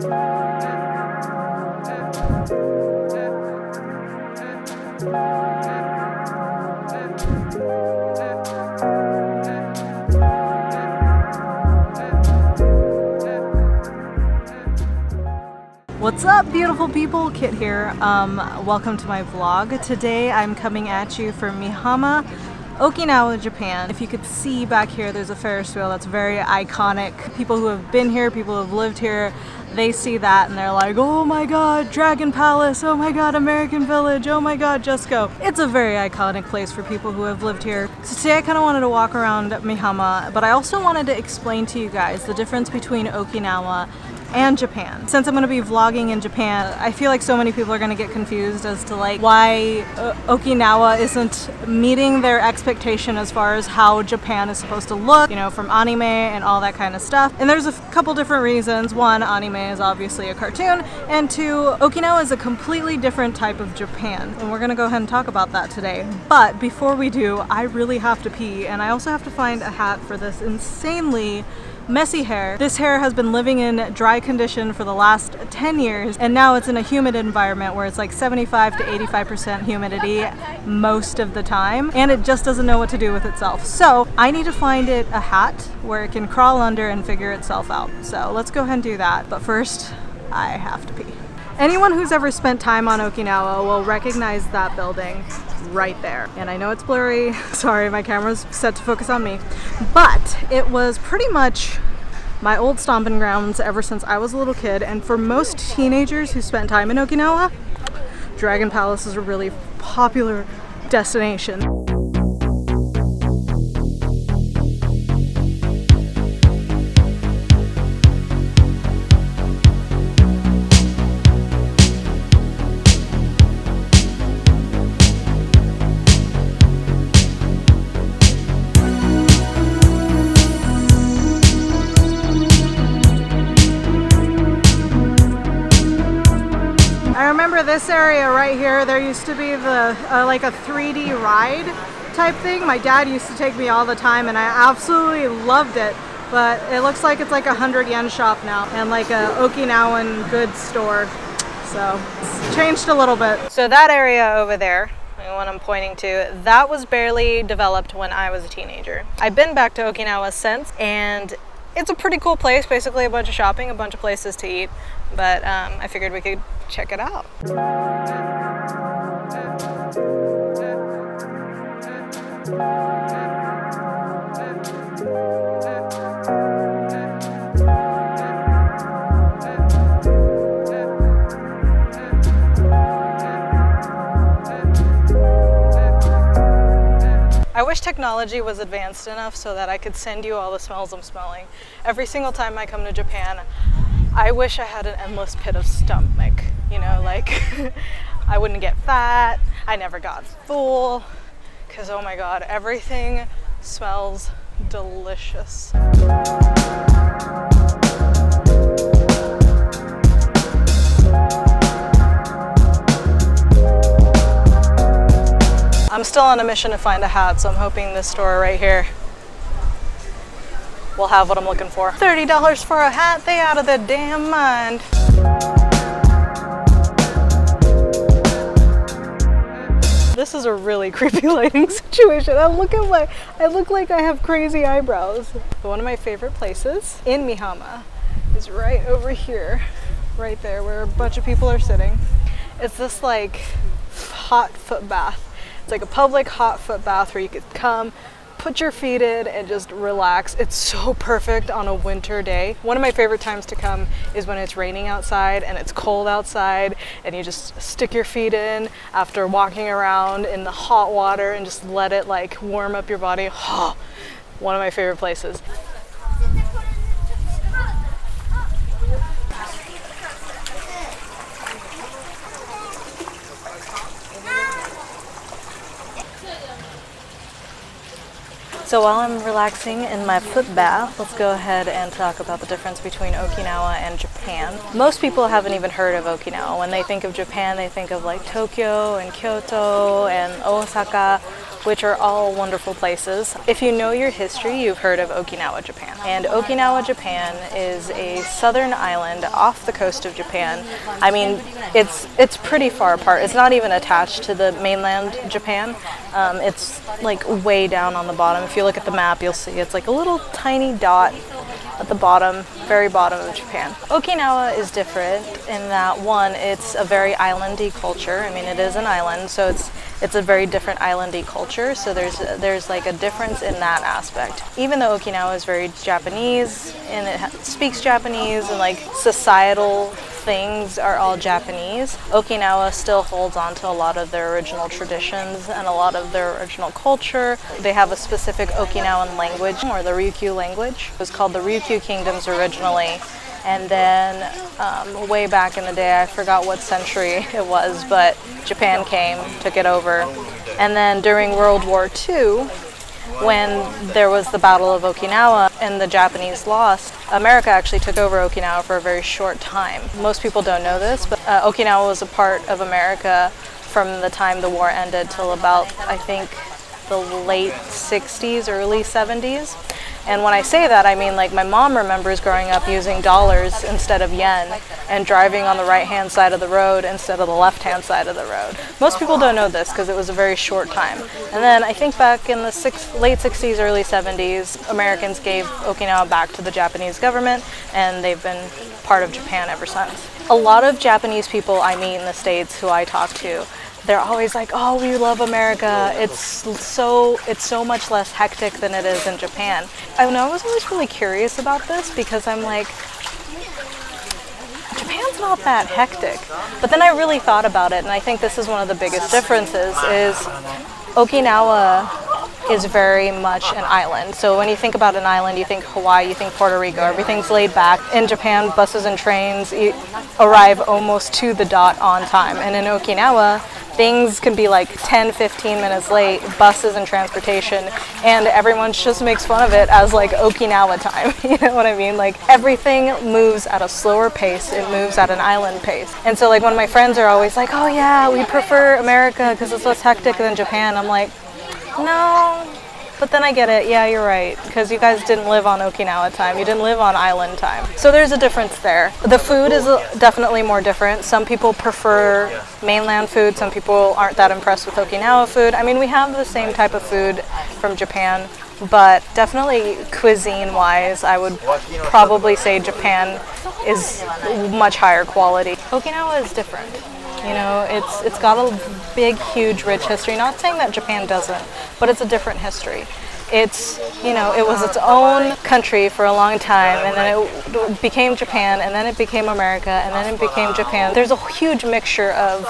What's up, beautiful people? Kit here. Welcome to my vlog. Today I'm coming at you from Mihama, Okinawa, Japan. If you could see back here, there's a Ferris wheel that's very iconic. People who have been here, people who have lived here, they see that and they're like, oh my god, Dragon Palace, oh my god, American Village, oh my god, just go. It's a very iconic place for people who have lived here. So today I kind of wanted to walk around Mihama, but I also wanted to explain to you guys the difference between Okinawa and Japan. Since I'm going to be vlogging in Japan, I feel like so many people are going to get confused as to like why Okinawa isn't meeting their expectation as far as how Japan is supposed to look, you know, from anime and all that kind of stuff. And there's a couple different reasons. One, anime is obviously a cartoon, and two, Okinawa is a completely different type of Japan. And we're going to go ahead and talk about that today. But before we do, I really have to pee, and I also have to find a hat for this insanely messy hair. This hair has been living in dry condition for the last 10 years, and now it's in a humid environment where it's like 75 to 85% humidity most of the time, and it just doesn't know what to do with itself. So I need to find it a hat where it can crawl under and figure itself out. So let's go ahead and do that. But first, I have to pee. Anyone who's ever spent time on Okinawa will recognize that building right there. And I know it's blurry, sorry, my camera's set to focus on me, but it was pretty much my old stomping grounds ever since I was a little kid. And for most teenagers who spent time in Okinawa, Dragon Palace is a really popular destination. This area right here, there used to be the like a 3D ride type thing. My dad used to take me all the time and I absolutely loved it, but it looks like it's like a 100 yen shop now and like a Okinawan goods store, so it's changed a little bit. So that area over there, the one I'm pointing to, that was barely developed when I was a teenager. I've been back to Okinawa since, and it's a pretty cool place, basically a bunch of shopping, a bunch of places to eat, but I figured we could check it out. I wish technology was advanced enough so that I could send you all the smells I'm smelling. Every single time I come to Japan, I wish I had an endless pit of stomach, you know, like I wouldn't get fat, I never got full, because oh my god, everything smells delicious. I'm still on a mission to find a hat, so I'm hoping this store right here will have what I'm looking for. $30 for a hat? They out of their damn mind. This is a really creepy lighting situation. I look like I have crazy eyebrows. But one of my favorite places in Mihama is right over here, right there where a bunch of people are sitting. It's this like hot foot bath. It's like a public hot foot bath where you could come, put your feet in and just relax. It's so perfect on a winter day. One of my favorite times to come is when it's raining outside and it's cold outside and you just stick your feet in after walking around in the hot water and just let it like warm up your body. Oh, one of my favorite places. So while I'm relaxing in my foot bath, let's go ahead and talk about the difference between Okinawa and Japan. Most people haven't even heard of Okinawa. When they think of Japan, they think of like Tokyo and Kyoto and Osaka. which are all wonderful places. If you know your history, you've heard of Okinawa, Japan. And Okinawa, Japan is a southern island off the coast of Japan. I mean, it's pretty far apart. It's not even attached to the mainland Japan. It's like way down on the bottom. If you look at the map, you'll see it's like a little tiny dot at the bottom, very bottom of Japan. Okinawa is different in that, one, it's a very islandy culture. I mean, it is an island, so it's a very different islandy culture, so there's like a difference in that aspect. Even though Okinawa is very Japanese and it speaks Japanese and like societal things are all Japanese, Okinawa still holds on to a lot of their original traditions and a lot of their original culture. They have a specific Okinawan language, or the Ryukyu language. It was called the Ryukyu Kingdoms originally, and then way back in the day, I forgot what century it was, but Japan came, took it over. And then during World War II, when there was the Battle of Okinawa and the Japanese lost, America actually took over Okinawa for a very short time. Most people don't know this, but Okinawa was a part of America from the time the war ended till about, I think, the late 60s, early 70s. And when I say that, I mean, like, my mom remembers growing up using dollars instead of yen and driving on the right-hand side of the road instead of the left-hand side of the road. Most people don't know this because it was a very short time. And then I think back in the late 60s, early 70s, Americans gave Okinawa back to the Japanese government, and they've been part of Japan ever since. A lot of Japanese people I meet in the States who I talk to, they're always like, oh, we love America. It's so much less hectic than it is in Japan. I was always really curious about this because I'm like, Japan's not that hectic. But then I really thought about it, and I think this is one of the biggest differences is Okinawa is very much an island. So when you think about an island, you think Hawaii, you think Puerto Rico, everything's laid back. In Japan, buses and trains arrive almost to the dot on time. And in Okinawa, things can be like 10, 15 minutes late, buses and transportation, and everyone just makes fun of it as like Okinawa time. You know what I mean? Like, everything moves at a slower pace. It moves at an island pace. And so like when my friends are always like, oh yeah, we prefer America because it's less hectic than Japan, I'm like, no, but then I get it. Yeah, you're right, because you guys didn't live on Okinawa time. You didn't live on island time. So there's a difference there. The food is definitely more different. Some people prefer mainland food. Some people aren't that impressed with Okinawa food. I mean, we have the same type of food from Japan, but definitely cuisine-wise, I would probably say Japan is much higher quality. Okinawa is different. You know, it's got a big, huge, rich history. Not saying that Japan doesn't, but it's a different history. It's, you know, it was its own country for a long time, and then it became Japan, and then it became America, and then it became Japan. There's a huge mixture of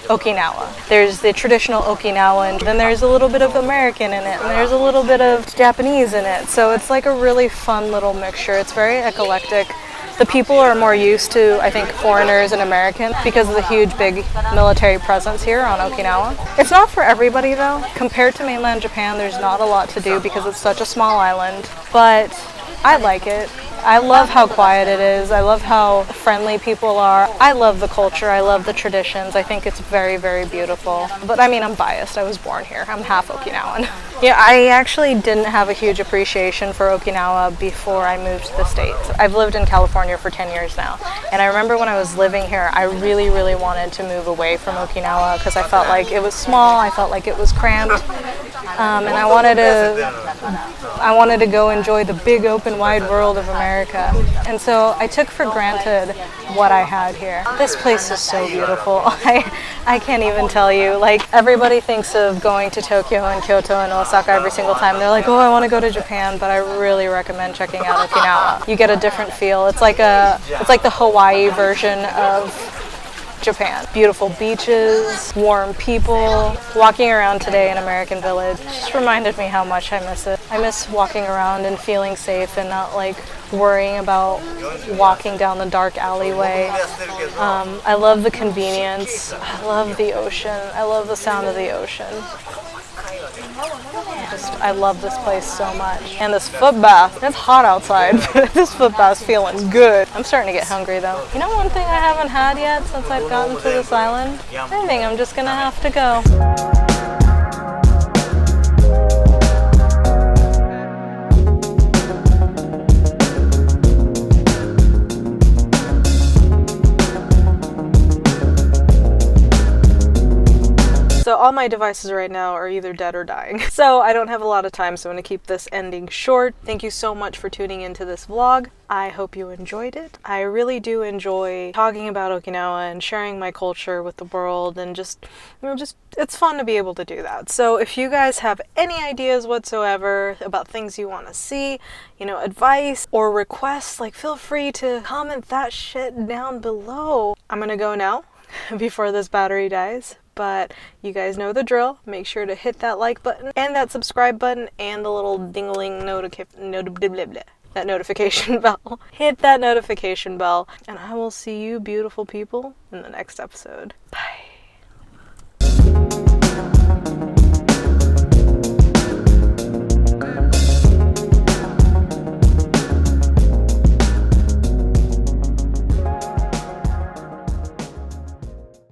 Okinawa. There's the traditional Okinawa, and then there's a little bit of American in it, and there's a little bit of Japanese in it. So it's like a really fun little mixture. It's very eclectic. The people are more used to, I think, foreigners and Americans because of the huge, big military presence here on Okinawa. It's not for everybody, though. Compared to mainland Japan, there's not a lot to do because it's such a small island, but I like it. I love how quiet it is. I love how friendly people are. I love the culture. I love the traditions. I think it's very, very beautiful. But I mean, I'm biased. I was born here. I'm half Okinawan. Yeah, I actually didn't have a huge appreciation for Okinawa before I moved to the States. I've lived in California for 10 years now. And I remember when I was living here, I really, really wanted to move away from Okinawa because I felt like it was small. I felt like it was cramped. And I wanted to go enjoy the big, open, wide world of America. And so I took for granted what I had here. This place is so beautiful. I can't even tell you. Like, everybody thinks of going to Tokyo and Kyoto and Osaka every single time. They're like, oh, I want to go to Japan, but I really recommend checking out Okinawa. You get a different feel. It's like the Hawaii version of Japan. Beautiful beaches, warm people. Walking around today in American Village just reminded me how much I miss it. I miss walking around and feeling safe and not like worrying about walking down the dark alleyway. I love the convenience. I love the ocean. I love the sound of the ocean. I love this place so much. And this foot bath, it's hot outside, but this foot bath's feeling good. I'm starting to get hungry though. You know one thing I haven't had yet since I've gotten to this island? I think I'm just gonna have to go. all my devices right now are either dead or dying. So I don't have a lot of time, so I'm going to keep this ending short. Thank you so much for tuning into this vlog. I hope you enjoyed it. I really do enjoy talking about Okinawa and sharing my culture with the world, and just it's fun to be able to do that. So if you guys have any ideas whatsoever about things you want to see, you know, advice or requests, like, feel free to comment that shit down below. I'm gonna go now before this battery dies. But you guys know the drill. Make sure to hit that like button and that subscribe button and the little ding-a-ling that notification bell. Hit that notification bell, and I will see you beautiful people in the next episode. Bye.